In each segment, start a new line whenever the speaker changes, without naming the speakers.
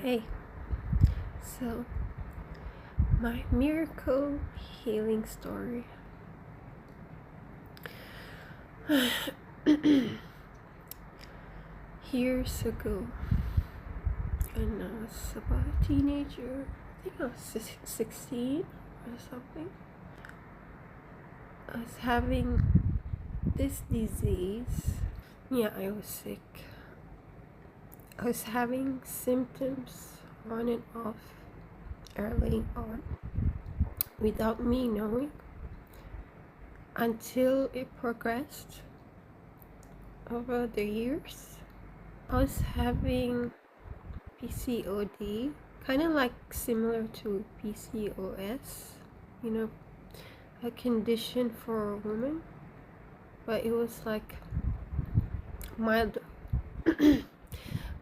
Hey, so my miracle healing story. Years ago, when I was about a teenager, I think I was 16 or something, I was having this disease. Yeah, I was sick. I was having symptoms on and off early on without me knowing until it progressed over the years. I was having PCOD, kind of like similar to PCOS, you know, a condition for a woman, but it was like mild,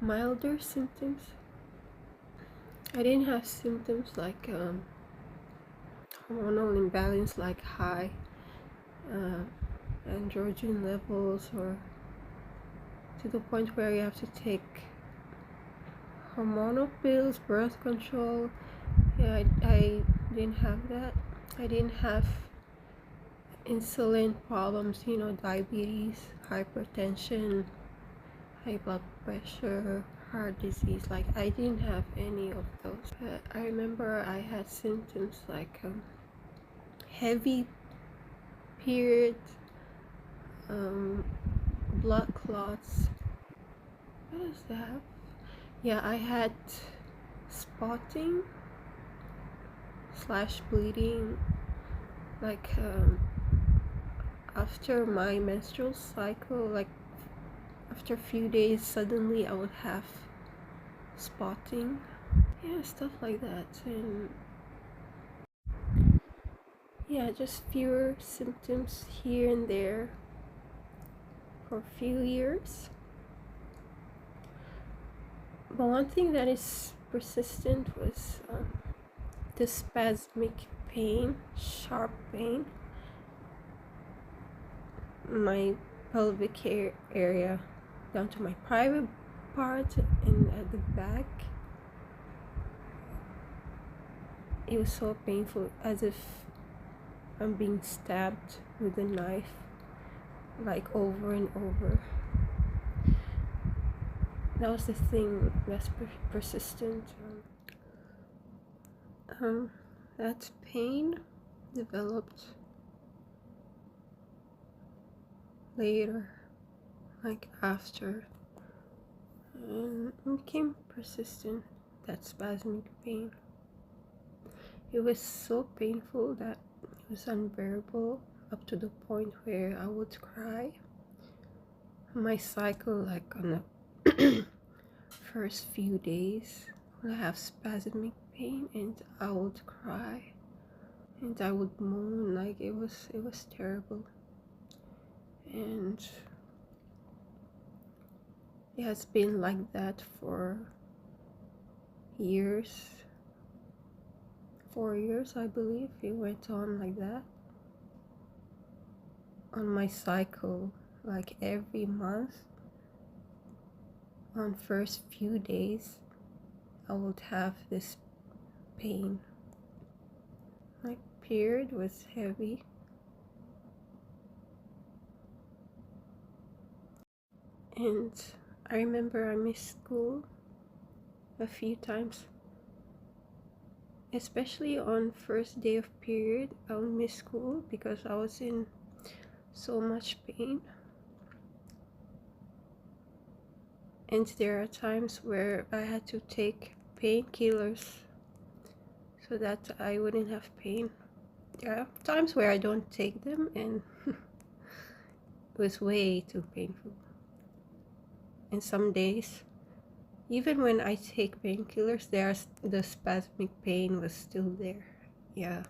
milder symptoms. I didn't have symptoms like hormonal imbalance, like high uh, androgen levels, or to the point where you have to take hormonal pills, birth control. Yeah, I didn't have that. I didn't have insulin problems, diabetes, hypertension, high blood pressure, heart disease. Like, I didn't have any of those. But I remember I had symptoms like heavy period, blood clots. What is that? Yeah, I had spotting slash bleeding, like after my menstrual cycle, like after a few days, suddenly I would have spotting. Yeah, stuff like that. And yeah, just fewer symptoms here and there for a few years. But one thing that is persistent was the spasmic pain, sharp pain, my pelvic area down to my private part and at the back. It was so painful, as if I'm being stabbed with a knife, like over and over. That was the thing that's persistent. That pain developed later, like after, and became persistent. That spasmic pain. It was so painful that it was unbearable, up to the point where I would cry. My cycle, like on the first few days, I have spasmic pain and I would cry and I would moan. Like, it was terrible. And it has been like that for years. 4 years, I believe it went on like that. On my cycle, like every month, on first few days, I would have this pain. My period was heavy. And I remember I missed school a few times. Especially on first day of period, I would miss school because I was in so much pain. And there are times where I had to take painkillers so that I wouldn't have pain. There are times where I don't take them and it was way too painful. And some days, even when I take painkillers, the spasmic pain was still there. Yeah,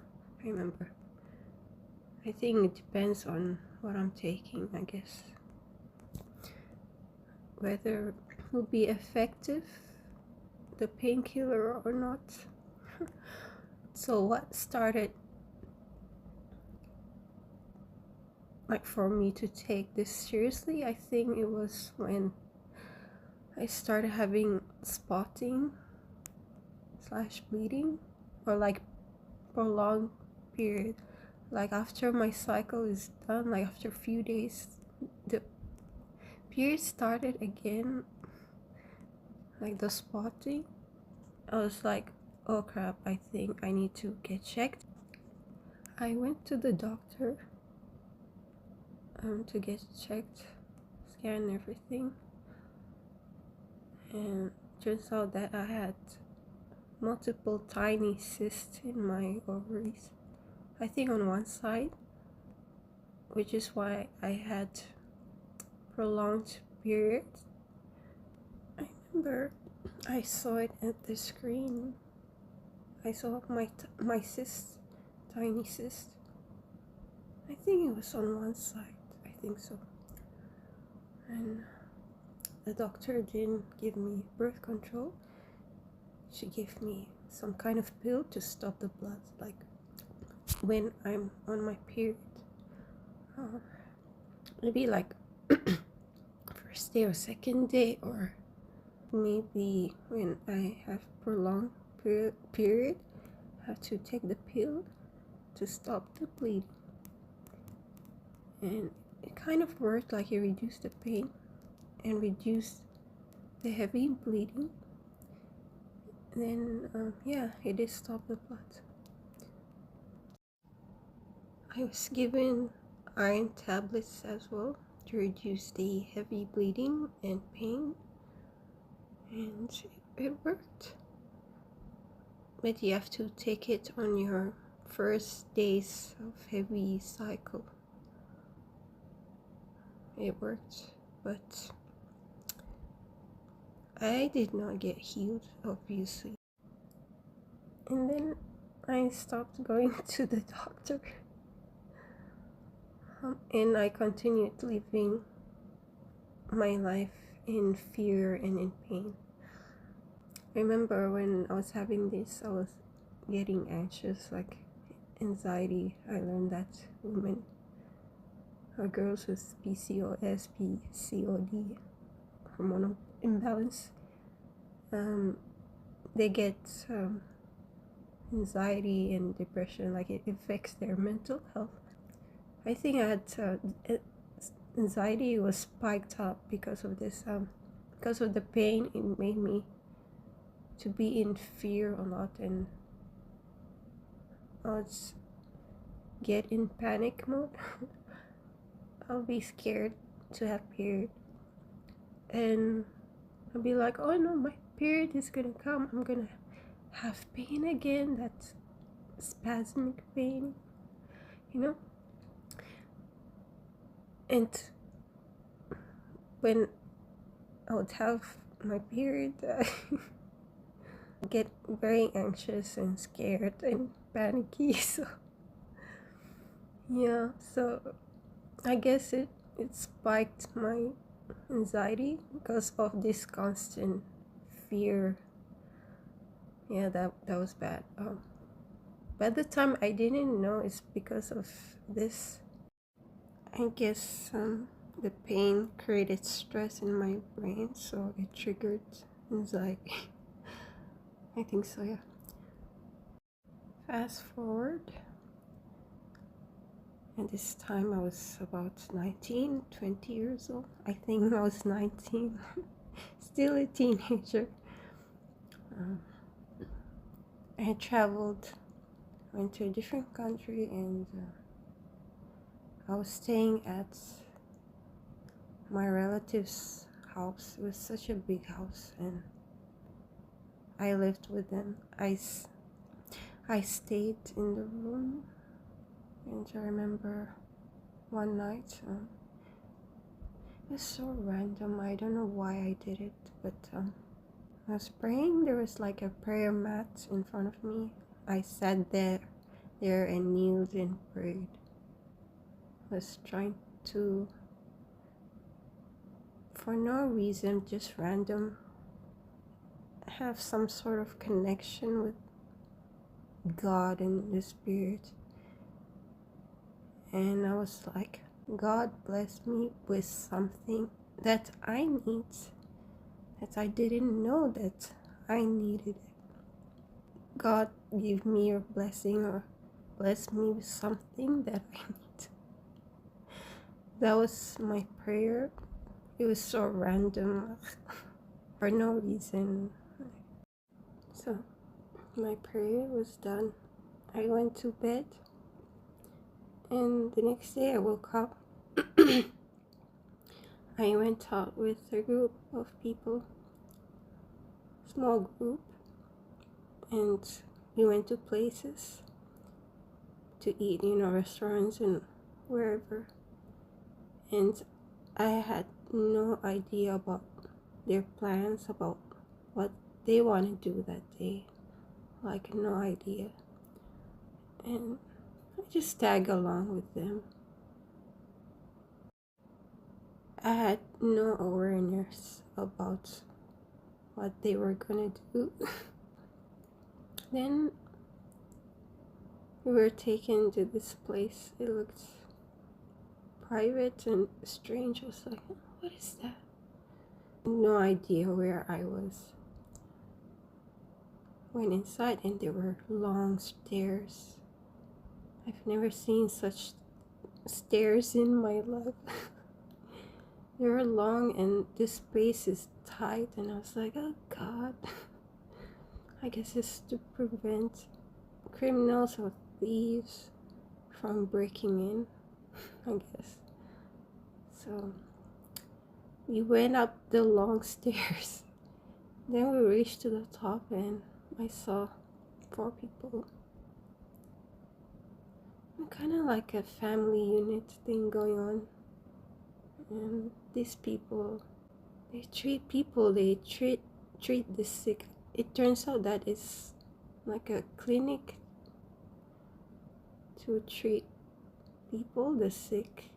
I remember. I think it depends on what I'm taking, I guess. Whether it will be effective, the painkiller, or not. So what started, like, for me to take this seriously, I think it was when I started having spotting slash bleeding, or like prolonged period. Like after my cycle is done, like after a few days, the period started again, like the spotting. I was like, oh crap, I think I need to get checked. I went to the doctor to get checked, scan everything, and turns out that I had multiple tiny cysts in my ovaries. I think on one side, which is why I had prolonged periods. I remember I saw it at the screen. I saw my cyst, tiny cyst. I think it was on one side. I think so. And the doctor didn't give me birth control. She gave me some kind of pill to stop the blood, like when I'm on my period. Maybe like first day or second day, or maybe when I have prolonged period, I have to take the pill to stop the bleeding. And it kind of worked, like it reduced the pain and reduced the heavy bleeding. And then yeah, it did stop the blood. I was given iron tablets as well to reduce the heavy bleeding and pain, and it worked. But you have to take it on your first days of heavy cycle. It worked, but I did not get healed, obviously. And then I stopped going to the doctor, and I continued living my life in fear and in pain. I remember when I was having this, I was getting anxious, like anxiety. I learned that women or girls with PCOS, PCOD, hormonal imbalance, they get anxiety and depression, like it affects their mental health. I think I had anxiety was spiked up because of this, because of the pain. It made me to be in fear a lot, and I would get in panic mode. I'll be scared to have period, and I'll be like, oh no, my period is gonna come, I'm gonna have pain again, that spasmic pain, you know. And when I would have my period, I get very anxious and scared and panicky. So yeah, so I guess it spiked my anxiety because of this constant fear. Yeah, that was bad. But at the time I didn't know it's because of this. I guess the pain created stress in my brain, so it triggered anxiety. I think so, yeah. Fast forward, and this time I was about 19, 20 years old. I think I was 19, still a teenager. I had traveled, went to a different country, and I was staying at my relative's house. It was such a big house, and I lived with them. I stayed in the room, and I remember one night, it was so random. I don't know why I did it, but I was praying. There was like a prayer mat in front of me. I sat there and kneeled and prayed. I was trying to, for no reason, just random, have some sort of connection with God and the Spirit. And I was like, God bless me with something that I need, that I didn't know that I needed it. God give me your blessing or bless me with something that I need. That was my prayer. It was so random for no reason. So my prayer was done. I went to bed, and the next day I woke up. I went out with a group of people, small group, and we went to places to eat, restaurants and wherever. And I had no idea about their plans, about what they want to do that day. Like, no idea. And I just tag along with them. I had no awareness about what they were gonna do. Then we were taken to this place. It looked private and strange. I was like, what is that? No idea where I was. Went inside and there were long stairs. I've never seen such stairs in my life. They were long and this space is tight, and I was like, oh God. I guess it's to prevent criminals or thieves from breaking in, I guess. So we went up the long stairs. Then we reached to the top and I saw 4 people. Kind of like a family unit thing going on. And these people, they treat people, they treat the sick. It turns out that it's like a clinic to treat people, the sick.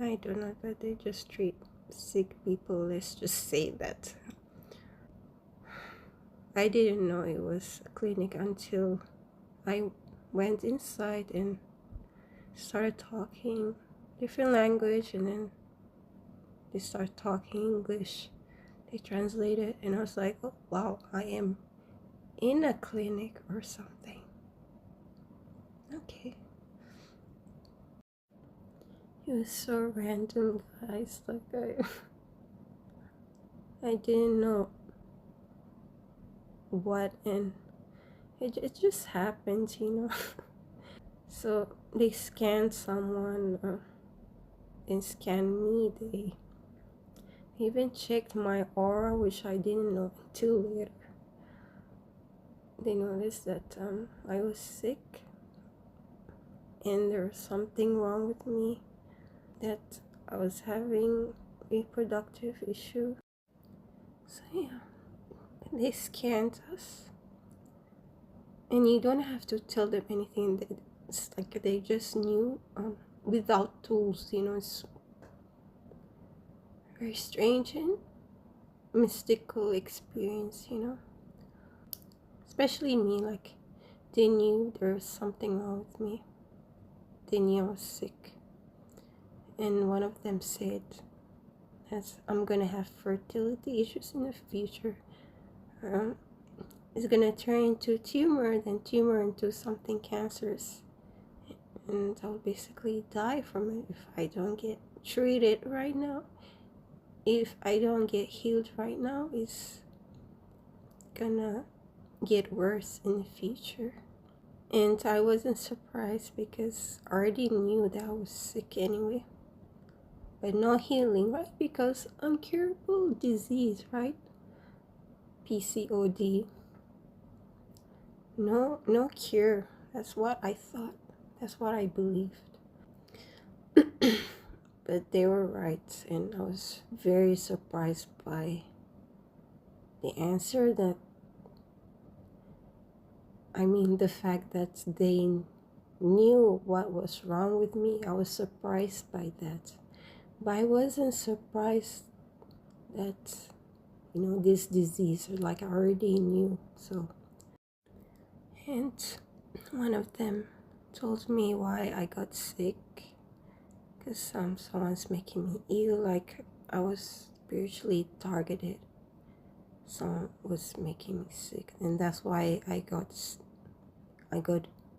I don't know, but they just treat sick people, let's just say that. I didn't know it was a clinic until I went inside and started talking different language, and then they start talking English. They translate it, and I was like, oh wow, I am in a clinic or something. Okay. It was so random, guys. Like I didn't know what, and it just happened, So they scanned someone and scanned me. They even checked my aura, which I didn't know until later. They noticed that I was sick and there was something wrong with me, that I was having reproductive issue. So yeah, they scanned us, and you don't have to tell them anything. It's like they just knew without tools. It's very strange and mystical experience. Especially me, like they knew there was something wrong with me. They knew I was sick. And one of them said, as I'm gonna have fertility issues in the future. It's gonna turn into tumor, then tumor into something cancerous. And I'll basically die from it if I don't get treated right now. If I don't get healed right now, it's gonna get worse in the future. And I wasn't surprised because I already knew that I was sick anyway. But no healing, right? Because incurable disease, right? PCOD. No cure. That's what I thought. That's what I believed. But they were right, and I was very surprised by the answer. The fact that they knew what was wrong with me. I was surprised by that. But I wasn't surprised that, this disease, like I already knew. So, and one of them told me why I got sick, because someone's making me ill, like I was spiritually targeted. someone was making me sick, and that's why I got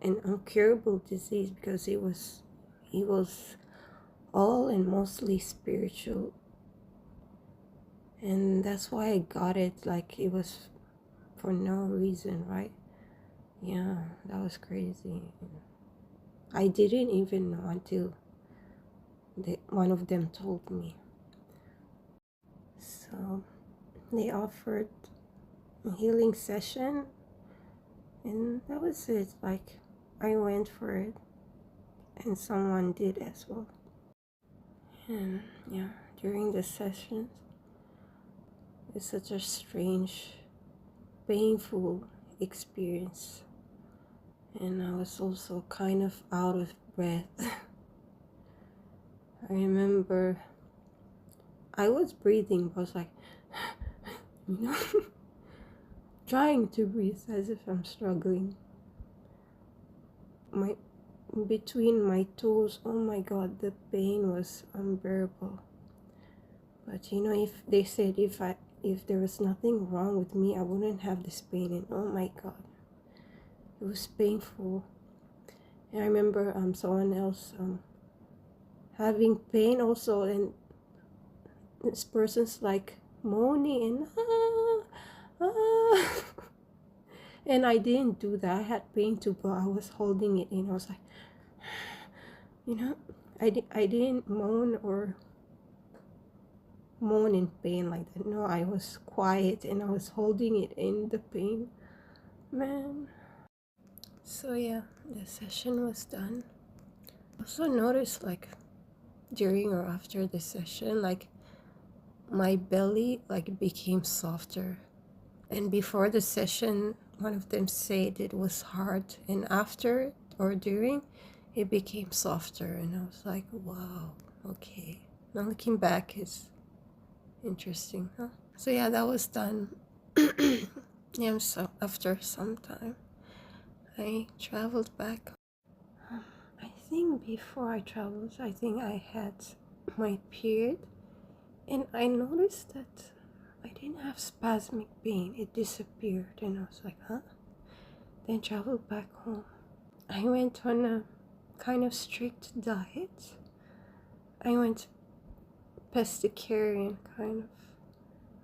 an incurable disease, because it was all and mostly spiritual, and that's why I got it. Like, it was for no reason, right? Yeah, that was crazy. I didn't even know until one of them told me. So they offered a healing session, and that was it. Like, I went for it, and someone did as well. And yeah, during the sessions, it's such a strange, painful experience, and I was also kind of out of breath. I remember I was breathing, but I was like, you know, trying to breathe as if I'm struggling. Between my toes, oh my god, the pain was unbearable. But you know, if they said if there was nothing wrong with me, I wouldn't have this pain, and oh my god, it was painful. And I remember someone else having pain also, and this person's like moaning and ah. And I didn't do that. I had pain too, but I was holding it in. I was like, you know, I didn't moan in pain like that. No, I was quiet and I was holding it in, the pain, man. So yeah, the session was done. I also noticed, like, during or after the session, like, my belly like became softer, and before the session one of them said it was hard, and after or during it became softer, and I was like, wow, okay. Now looking back is interesting, huh? So yeah, that was done. Yeah, so after some time I traveled back. I think before I traveled, I think I had my period, and I noticed that I didn't have spasmic pain. It disappeared, and I was like, huh? Then traveled back home. I went on a kind of strict diet. I went pescatarian, kind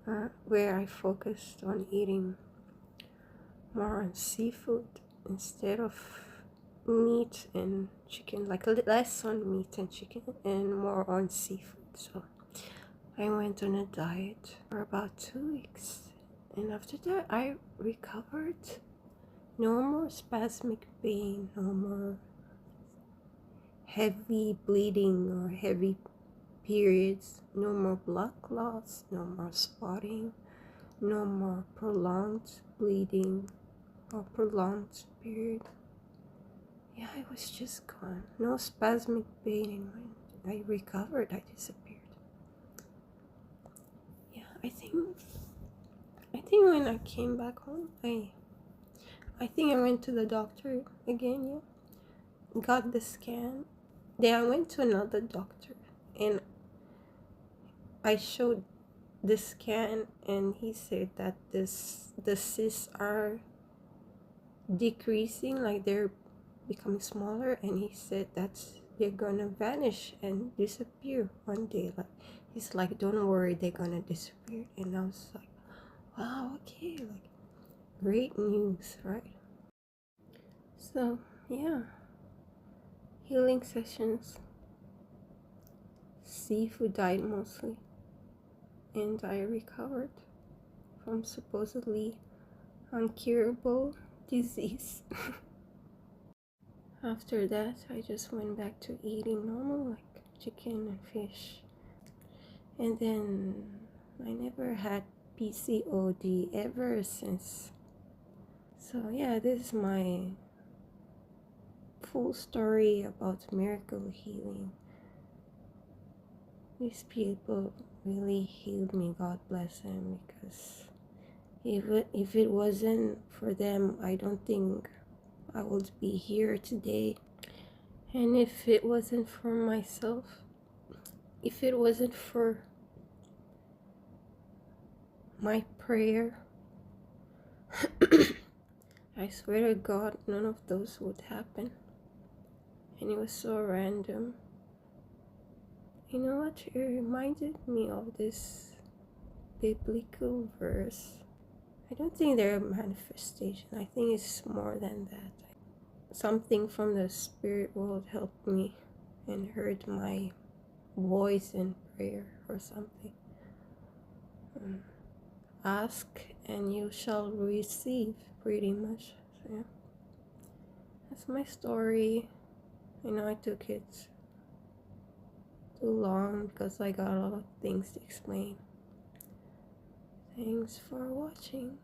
of, where I focused on eating more on seafood instead of meat and chicken, like less on meat and chicken and more on seafood. So I went on a diet for about 2 weeks, and after that I recovered. No more spasmic pain, no more heavy bleeding or heavy periods, no more blood clots, no more spotting, no more prolonged bleeding or prolonged period. Yeah, I was just gone. No spasmic pain, and when I recovered, I disappeared. Yeah, I think when I came back home, I think I went to the doctor again, yeah. Got the scan. Then I went to another doctor, and I showed the scan, and he said that the cysts are decreasing, like they're becoming smaller, and he said that they're gonna vanish and disappear one day. Like, he's like, don't worry, they're gonna disappear. And I was like, wow, okay, like, great news, right? So yeah, healing sessions, seafood diet mostly, and I recovered from supposedly uncurable disease. After that, I just went back to eating normal, like chicken and fish. And then I never had PCOD ever since. So yeah, this is my full story about miracle healing. These people really healed me, God bless them, because if it wasn't for them, I don't think I would be here today. And if it wasn't for myself, if it wasn't for my prayer. I swear to God, none of those would happen. And it was so random. You know what? It reminded me of this biblical verse. I don't think they're a manifestation. I think it's more than that. Something from the spirit world helped me and heard my voice in prayer or something. Ask and you shall receive, pretty much. So yeah, that's my story. I know I took it too long because I got a lot of things to explain. Thanks for watching.